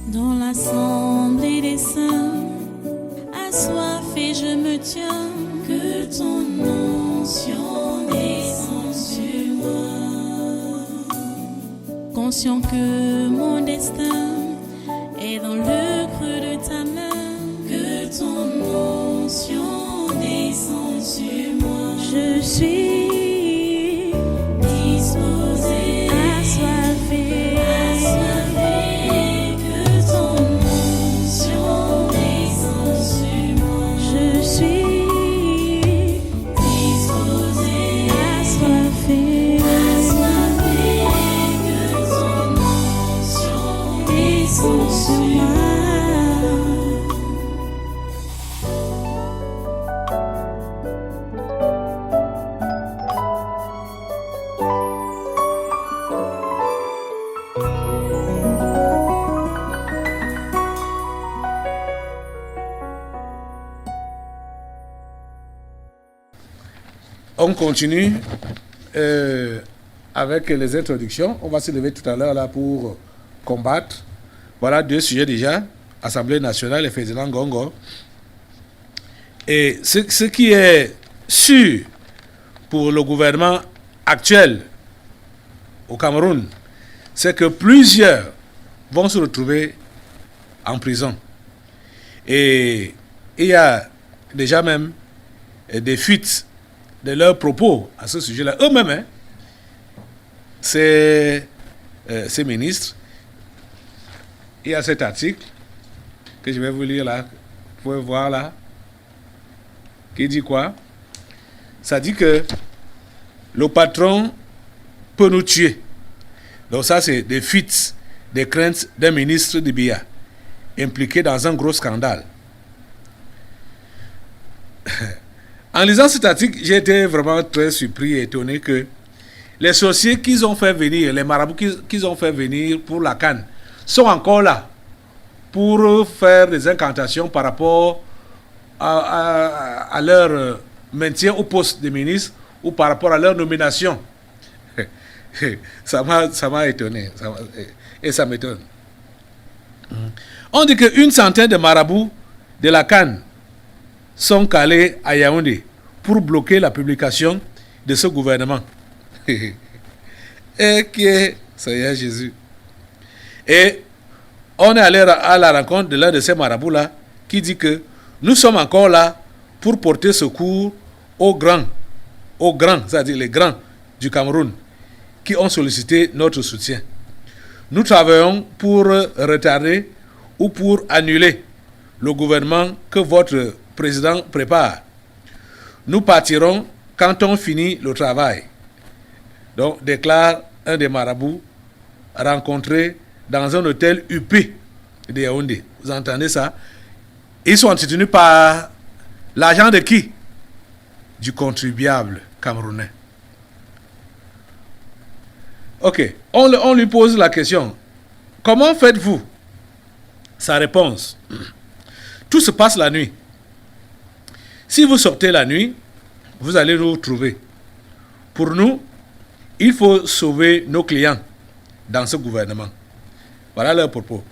Dans l'assemblée des saints, assoiffé je me tiens, que ton onction descende sur moi. Conscient que mon destin est dans le creux de ta main, que ton onction descende sur moi. Je suis disposé, assoiffé, que ton onction descende sur moi. Je suis disposé, assoiffé, que ton onction descende sur moi. On continue avec les introductions. On va se lever tout à l'heure là pour combattre. Voilà 2 sujets déjà. Assemblée nationale et président Gongo. Et ce qui est sûr pour le gouvernement actuel au Cameroun, c'est que plusieurs vont se retrouver en prison. Et il y a déjà même des fuites de leurs propos à ce sujet-là. Eux-mêmes, ces ministres, il y a cet article que je vais vous lire là, vous pouvez voir là, qui dit quoi? Ça dit que le patron peut nous tuer. Donc ça, c'est des fuites, des craintes d'un ministre de BIA impliqué dans un gros scandale. En lisant cet article, j'ai été vraiment très surpris et étonné que les sorciers qu'ils ont fait venir, les marabouts qu'ils ont fait venir pour la CAN, sont encore là pour faire des incantations par rapport à leur maintien au poste de ministre ou par rapport à leur nomination. Ça m'a étonné et ça m'étonne. On dit qu'une centaine de marabouts de la CAN sont calés à Yaoundé pour bloquer la publication de ce gouvernement. Et qui est Seigneur Jésus. Et on est allé à la rencontre de l'un de ces marabouts-là qui dit que nous sommes encore là pour porter secours aux grands, c'est-à-dire les grands du Cameroun qui ont sollicité notre soutien. Nous travaillons pour retarder ou pour annuler le gouvernement que votre président prépare. Nous partirons quand on finit le travail. Donc, déclare un des marabouts rencontré dans un hôtel UP de Yaoundé. Vous entendez ça? Ils sont entretenus par l'argent de qui? Du contribuable camerounais. Ok, on lui pose la question. Comment faites-vous? Sa réponse. Tout se passe la nuit. Si vous sortez la nuit, vous allez nous trouver. Pour nous, il faut sauver nos clients dans ce gouvernement. Voilà leur propos.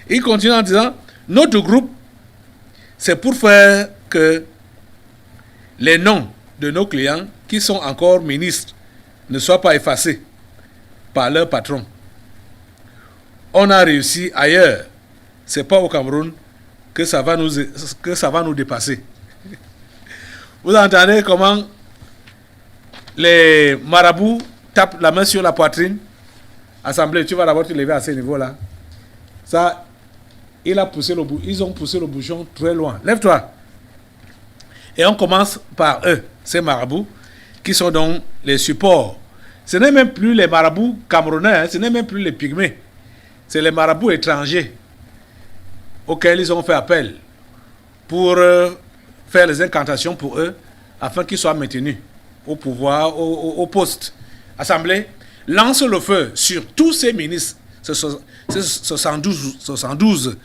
Il continue en disant, notre groupe, c'est pour faire que les noms de nos clients qui sont encore ministres ne soient pas effacés par leur patron. On a réussi ailleurs. C'est pas au Cameroun que ça va nous dépasser. Vous entendez comment les marabouts tapent la main sur la poitrine? Assemblée, tu vas d'abord te lever à ce niveau-là. Ça, ils ont poussé le bouchon très loin. Lève-toi. Et on commence par eux, ces marabouts, qui sont donc les supports. Ce n'est même plus les marabouts camerounais, ce n'est même plus les pygmées. C'est les marabouts étrangers auxquels ils ont fait appel pour faire les incantations pour eux, afin qu'ils soient maintenus au pouvoir, au poste. Assemblée, lance le feu sur tous ces ministres, 72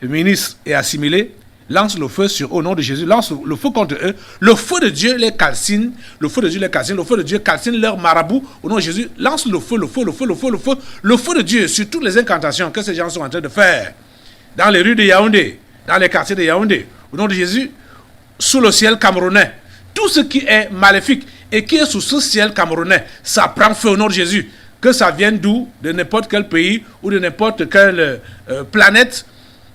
ministres et assimilés, lance le feu sur eux au nom de Jésus, lance le feu contre eux. Le feu de Dieu les calcine, le feu de Dieu les calcine, le feu de Dieu calcine leur marabout au nom de Jésus. Lance le feu, le feu, le feu, le feu, le feu, le feu de Dieu sur toutes les incantations que ces gens sont en train de faire dans les rues de Yaoundé, dans les quartiers de Yaoundé, au nom de Jésus, sous le ciel camerounais. Tout ce qui est maléfique et qui est sous ce ciel camerounais, ça prend feu au nom de Jésus. Que ça vienne d'où, de n'importe quel pays ou de n'importe quelle planète,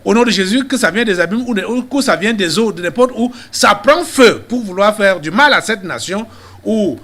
au nom de Jésus, que ça vienne des abîmes ou que ça vienne des eaux, de n'importe où, ça prend feu pour vouloir faire du mal à cette nation ou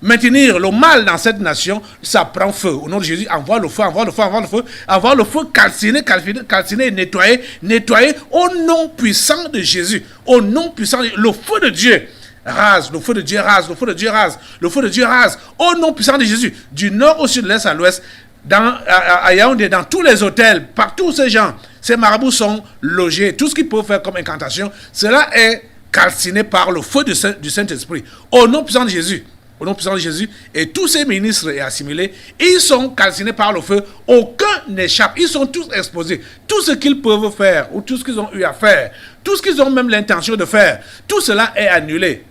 maintenir le mal dans cette nation, ça prend feu. Au nom de Jésus, envoie le feu, envoie le feu, envoie le feu, envoie le feu, calciner, calciner et nettoyer, nettoyer au nom puissant de Jésus. Au nom puissant, le feu de Dieu rase, le feu de Dieu rase, le feu de Dieu rase, le feu de Dieu rase, au nom puissant de Jésus, du nord au sud, de l'est à l'ouest, à Yaoundé, dans tous les hôtels, partout ces gens, ces marabouts sont logés, tout ce qu'ils peuvent faire comme incantation, cela est calciné par le feu du Saint-Esprit, au nom puissant de Jésus. Au nom puissant de Jésus, et tous ces ministres et assimilés, ils sont calcinés par le feu, aucun n'échappe, ils sont tous exposés. Tout ce qu'ils peuvent faire, ou tout ce qu'ils ont eu à faire, tout ce qu'ils ont même l'intention de faire, tout cela est annulé.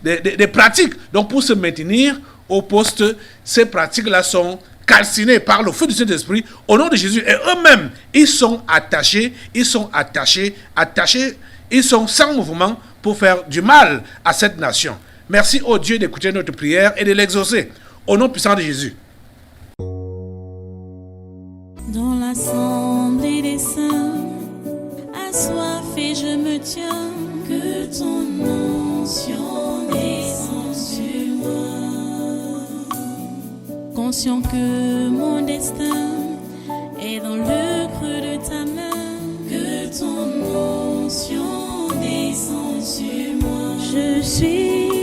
Des pratiques, donc pour se maintenir au poste, ces pratiques-là sont calcinées par le feu du Saint-Esprit, au nom de Jésus, et eux-mêmes, ils sont attachés, ils sont sans mouvement pour faire du mal à cette nation. Merci au Dieu d'écouter notre prière et de l'exaucer. Au nom puissant de Jésus. Dans l'assemblée des saints, assoiffé je me tiens, que ton onction descende sur moi. Conscient que mon destin est dans le creux de ta main, que ton onction descende sur moi. Je suis